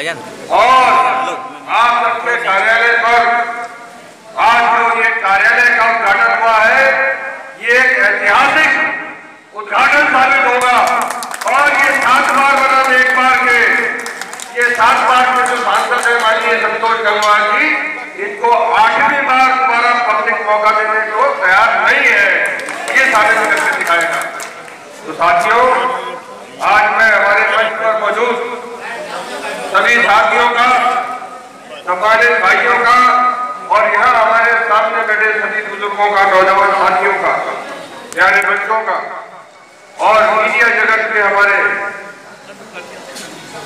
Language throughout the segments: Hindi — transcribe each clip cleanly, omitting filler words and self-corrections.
भाईजान। और आप सबके कार्यालय पर आज जो ये कार्यालय का उद्घाटन हुआ है, ये एक ऐतिहासिक उद्घाटन साबित होगा। और ये 7 बार बना, एक बार के ये 7 बार के जो सांसद है माननीय संतोष गंगवार जी, इनको 8वीं बार दोबारा पब्लिक मौका देने को तैयार नहीं है, ये साबित करके दिखाएगा। तो साथियों, आज मैं हमारे मंच पर मौजूद सभी साथियों का, सम्मानित भाइयों का और यहाँ हमारे सामने बैठे सभी बुजुर्गों का, नौजवान साथियों का, प्यारे बच्चों का और मीडिया जगत के हमारे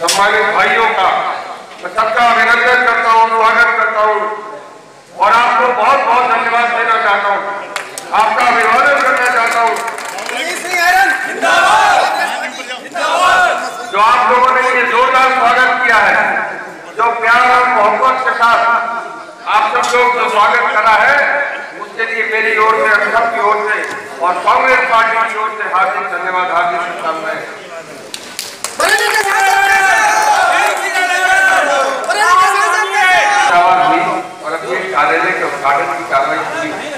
सम्मानित भाइयों का मैं सबका अभिनंदन करता हूँ, स्वागत करता हूँ और आपको बहुत बहुत धन्यवाद देना चाहता हूँ, आपका अभिवादन करना चाहता हूँ। जो आप लोगों ने ये जोरदार स्वागत किया है, जो प्यार और मोहब्बत के साथ आप सब लोग जो स्वागत करा है, उसके लिए मेरी ओर से, हम सब की ओर से और कांग्रेस पार्टी की ओर से हार्दिक धन्यवाद, हार्दिक शुभकामनाएं। और अपने कार्यालय के उद्घाटन की कार्रवाई पूरी हुई।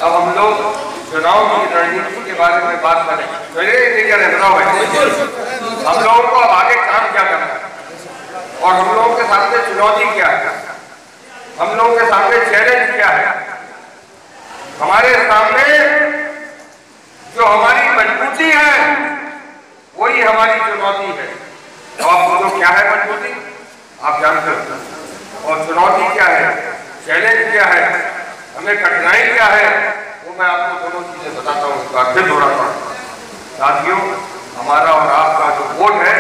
अब हम लोग चुनाव की रणनीति के बारे में बात करें। हम लोगों को अब आगे काम क्या करना है और हम लोगों के सामने चुनौती क्या है, हम लोगों के सामने चैलेंज क्या है। हमारे सामने जो हमारी मजबूती है वही हमारी चुनौती है। तो आप बोलो क्या है मजबूती, आप जानते हो, और चुनौती क्या है, चैलेंज क्या है, हमें कठिनाई क्या है, वो मैं आपको दोनों चीजें बताता हूँ, उसका फिर दोहराता हूँ। साथियों, हमारा और आपका जो वोट है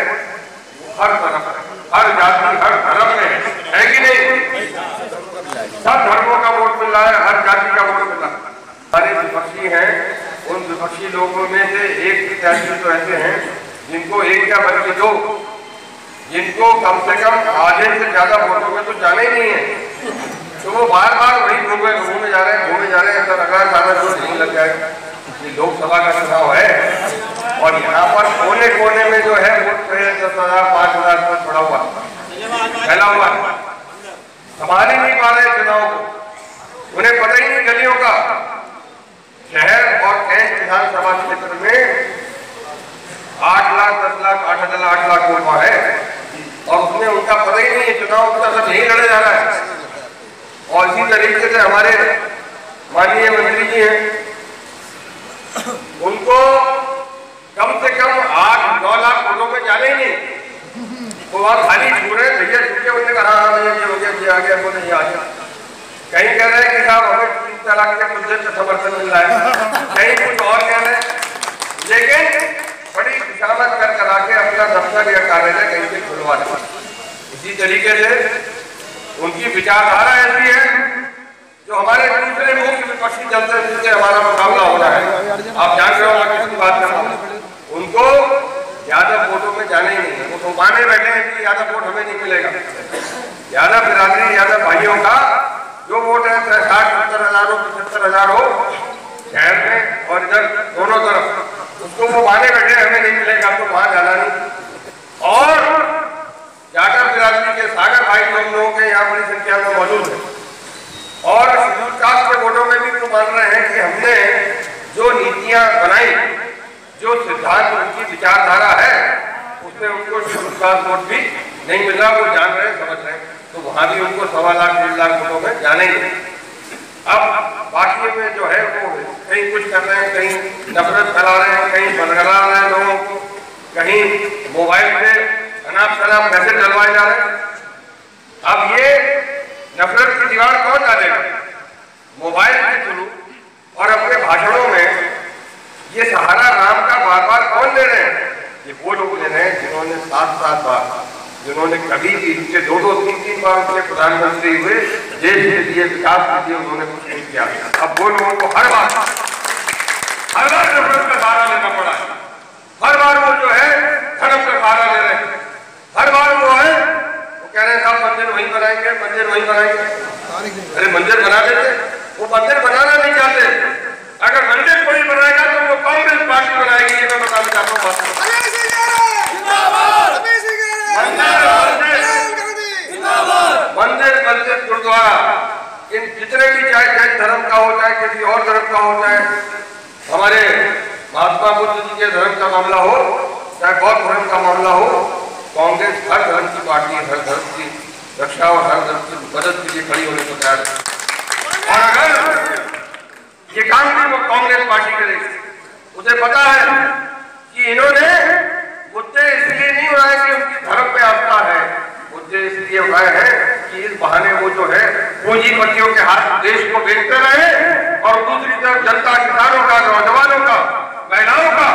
वो हर तरफ है, हर जाति, हर धर्म में है कि नहीं? सब धर्मों का वोट मिल रहा है, हर जाति का वोट मिल रहा है। सारे विपक्षी हैं, उन विपक्षी लोगों में से एक प्रत्याशी तो ऐसे हैं जिनको एक क्या बल्कि दो, जिनको कम से कम आधे से ज्यादा वोटों में तो जाना ही नहीं है, तो वो बार बार वही घूमे जा रहे हैं। ऐसा लग रहा है सारा जोर नहीं लग जाएगा। ये लोकसभा का चुनाव है और यहाँ पर कोने कोने में जो है वोट 10,000 5,000 पर पड़ा हुआ फैला हुआ, संभाल ही नहीं पा रहे चुनाव को, उन्हें पता ही नहीं गलियों का। शहर और कैंट विधानसभा क्षेत्र में 8 लाख 10 लाख 8 लाख वोट है और उसमें उनका पता ही नहीं है, चुनाव उनका सब यही लड़े जा रहा है। और इसी तरीके से हमारे माननीय मंत्री जी हैं, उनको कम से कम 8-9 लाख वोटों में जाने ही नहीं, वो वहां खाली छू रहे भैया छूटे, उन्होंने कहा हाँ भैया ये हो गया, ये आ गया, वो नहीं आ गया। कहीं कह रहे हैं कि साहब हमें 3 तलाक के मुद्दे से समर्थन मिल रहा है, कहीं कुछ और कह रहे हैं, लेकिन बड़ी खुशामद कर करा के अपना दफ्तर या कार्यालय कहीं से खुलवा दें। इसी तरीके से उनकी विचारधारा ऐसी है जो हमारे दूसरे मुख्य विपक्षी दल से जिससे हमारा मुकाबला हो रहा है, आप जान रहे हो किसकी बात कर रहा हूँ, उनको यादव वोटों में जाने ही नहीं है। वो तो माने बैठे हैं कि यादव वोट हमें नहीं मिलेगा। यादव बिरादरी, यादव भाइयों का जो वोट है 60-70 हजार हो, 75 हजार हो शहर में और इधर दोनों तरफ, उसको वो माने बैठे हमें नहीं मिलेगा, तो वहां जाना नहीं। और जाटव बिरादरी के सागर भाई तो हम लोगों के यहाँ बड़ी संख्या में मौजूद है और शेड्यूल कास्ट के वोटों में भी तो मान रहे हैं कि हमने जो नीतियां बनाई, जो सिद्धांत, उनकी विचारधारा है, उसमें उनको शेड्यूल कास्ट वोट भी नहीं मिल रहा, वो जान रहे हैं, समझ रहे हैं, तो वहां भी उनको 1.25 लाख 1.5 लाख वोटों में जाने ही नहीं। अब बाकी में जो है वो कहीं कुछ कर रहे हैं, कहीं नफरत फैला रहे हैं, कहीं बदगला रहे हैं लोगों को, कहीं मोबाइल पे अनाप शनाप मैसेज डलवाए जा रहे हैं। अब ये नफरत की दीवार कौन डालेगा? मोबाइल के थ्रू और अपने भाषणों में ये सहारा राम का बार बार कौन ले रहे हैं? ये वो लोग ले रहे हैं जिन्होंने 7-7 बार, जिन्होंने कभी भी उनके 2-2 3-3 बार उनके प्रधानमंत्री हुए, देश के लिए विकास के लिए उन्होंने कुछ नहीं किया। अब वो लोगों को हर बार नफरत का सहारा लेना पड़ा है, हर बार वो जो है धर्म का सहारा ले रहे हैं, हर बार वो है वो कह रहे हैं साहब मंदिर वहीं बनाएंगे, मंदिर वहीं बनाएंगे। अरे मंदिर बना देते, वो मंदिर बनाना नहीं चाहते। अगर मंदिर कोई बनाएगा तो वो कांग्रेस पार्टी बनाएगी, ये मैं बताना चाहता हूँ। चाहे हमारे महात्मा बुद्ध जी के धर्म का मामला हो, चाहे बौद्ध धर्म का मामला हो, कांग्रेस हर धर्म की पार्टी, हर धर्म की रक्षा और हर धर्म की मदद के लिए खड़ी होने को तैयार है। और अगर ये काम भी वो कांग्रेस पार्टी करेगी, उसे पता है कि इन्होंने मुद्दे इसलिए नहीं उठाए कि उनकी धर्म पे आस्था है, मुद्दे इसलिए उठाए हैं कि इस बहाने वो जो है पूंजीपतियों के हाथ देश को बेचते रहे और दूसरी तरफ जनता, किसानों का, नौजवानों का, महिलाओं का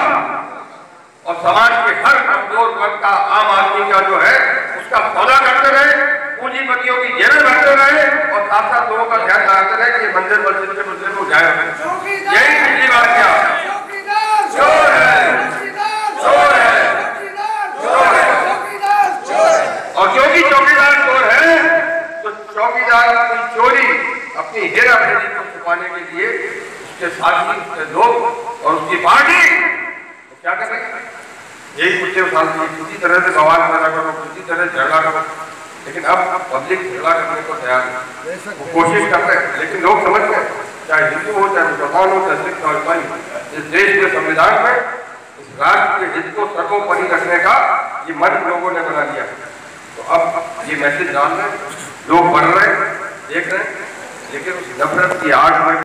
और समाज के हर कमजोर वर्ग का, आम आदमी का जो है उसका सौदा करते रहे, पूंजीपतियों की जेबें भरते रहे और साथ साथ लोगों का ध्यान रखते रहे कि मंदिर मस्जिद के मुद्दे को जाए। यही पिछली बार क्या चोर है, चोर है, चोर है। और क्योंकि चौकीदार चोर है तो चौकीदार की चोरी, अपनी हेरा फेरी को छुपाने के लिए उसके साथी, उसके लोग और उसकी पार्टी क्या कर रहे हैं? यही मुद्दे उठाते हैं, किसी तरह से बवाल पैदा करो, किसी तरह से झगड़ा करो। लेकिन अब पब्लिक झगड़ा करने को तैयार है, वो कोशिश कर रहे हैं, लेकिन लोग समझ गए, चाहे हिंदू हो, चाहे मुसलमान हो, चाहे सिख और ईसाई, इस देश के संविधान में इस राज्य के हित को सर्वोपरि रखने का ये मन लोगों ने बना लिया। तो अब ये मैसेज डाल रहे हैं, लोग पढ़ रहे हैं, देख रहे हैं, लेकिन उस नफरत की आड़ में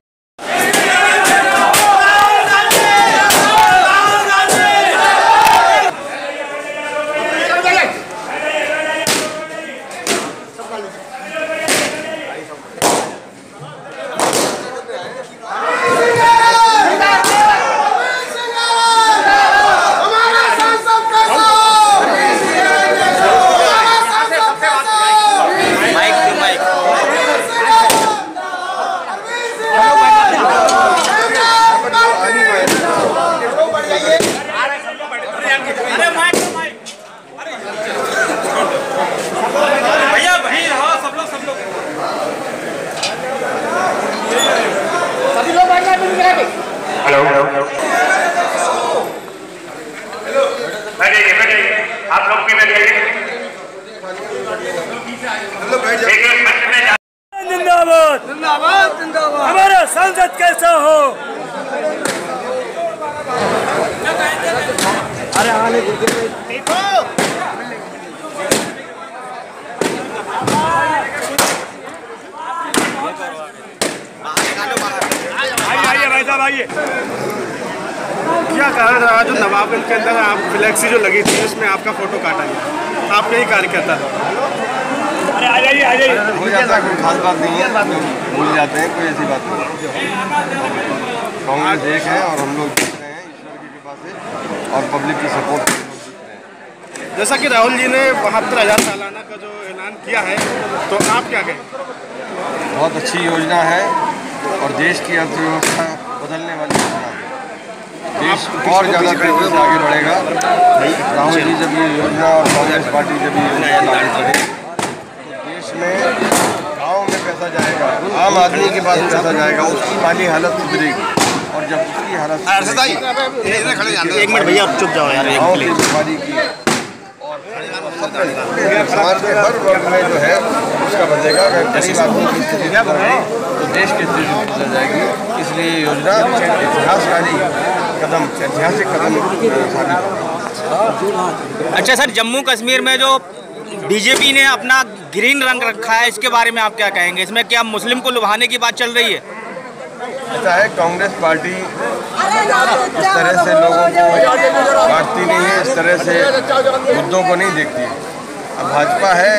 आप लोग भी जिंदाबाद जिंदाबाद जिंदाबाद। हमारा सांसद कैसा हो? अरे आने देखो आइए भाई साहब आइए। क्या कारण रहा जो नवाबगंज के अंदर आप फ्लैक्सी जो लगी थी उसमें आपका फोटो काटा गया, आप यही कार्यकर्ता था? अरे आ जाइए आ जाइए। हो जाता है, कोई खास बात नहीं है, भूल जाते हैं, कोई ऐसी बात नहीं। कांग्रेस एक है और हम लोग जीत रहे हैं ईश्वर की कृपा से और पब्लिक की सपोर्ट से जीत रहे हैं। जैसा कि राहुल जी ने 72,000 सालाना का जो ऐलान किया है, तो आप क्या कहें? बहुत अच्छी योजना है और देश की अर्थव्यवस्था बदलने वाली योजना है। देश और ज़्यादा तेजी से आगे बढ़ेगा। राहुल जी जब ये योजना और कांग्रेस पार्टी जब ये योजना लागू करेगी तो देश में गांव में पैसा जाएगा, आम आदमी के पास पैसा जाएगा, उसकी माली हालत सुधरेगी और जब उसकी हालत एक मिनट भैया आप चुप जाओ यार। गाँव की बीमारी की और समाज के हर वर्ग में जो है उसका बचेगा। गरीब आदमी की स्थिति तो देश की स्थिति सुधर जाएगी। इसलिए ये योजना इतिहासकारी कदम, ऐतिहासिक कदम साबित होगा। अच्छा सर, जम्मू कश्मीर में जो बीजेपी ने अपना ग्रीन रंग रखा है, इसके बारे में आप क्या कहेंगे? इसमें क्या मुस्लिम को लुभाने की बात चल रही है? ऐसा है, कांग्रेस पार्टी इस तरह से लोगों को बांटती नहीं है, इस तरह से मुद्दों को नहीं देखती है। अब भाजपा है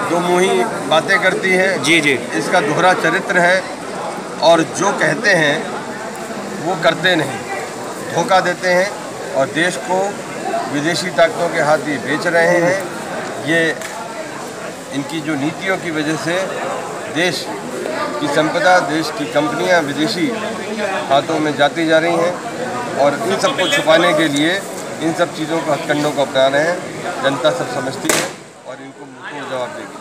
दो मुही बातें करती है, जी जी, इसका दोहरा चरित्र है और जो कहते हैं वो करते नहीं, धोखा देते हैं और देश को विदेशी ताकतों के हाथ ये बेच रहे हैं। ये इनकी जो नीतियों की वजह से देश की संपदा, देश की कंपनियां विदेशी हाथों में जाती जा रही हैं और इन सबको छुपाने के लिए इन सब चीज़ों को, हथकंडों को अपना रहे हैं। जनता सब समझती है और इनको मुंहतोड़ जवाब देगी।